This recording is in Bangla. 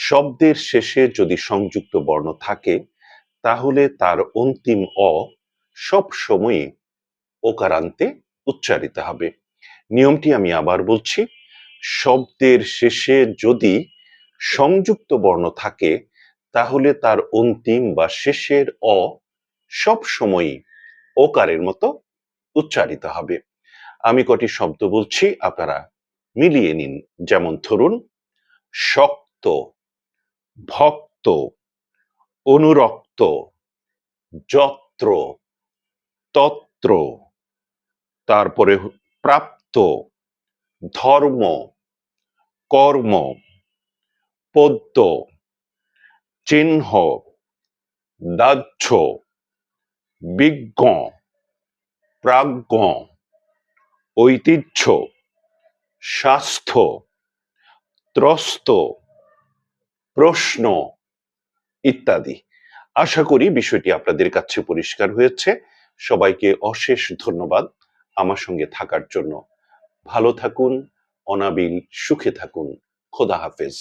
শব্দের শেষে যদি সংযুক্ত বর্ণ থাকে তাহলে তার অন্তিম অ সব সময়ই ওকারান্তে উচ্চারিত হবে। নিয়মটি আমি আবার বলছি, শব্দের শেষে যদি সংযুক্ত বর্ণ থাকে তাহলে তার অন্তিম বা শেষের অ সব সময়ই ওকারের মতো উচ্চারিত হবে। আমি কটি শব্দ বলছি, আপনারা মিলিয়ে নিন। যেমন ধরুন, শক্ত, ভক্ত, অনুরক্ত, যত্র, তত্র, তারপরে প্রাপ্ত, ধর্ম, কর্ম, পদ্য, চিহ্ন, দাহ্য, বিজ্ঞ, প্রাজ্ঞ, ঐতিহ্য, স্বাস্থ্য, ত্রস্ত, প্রশ্ন ইত্যাদি। আশা করি বিষয়টি আপনাদের কাছে পরিষ্কার হয়েছে। সবাইকে অশেষ ধন্যবাদ আমার সঙ্গে থাকার জন্য। ভালো থাকুন, অনাবিল সুখে থাকুন। খোদা হাফেজ।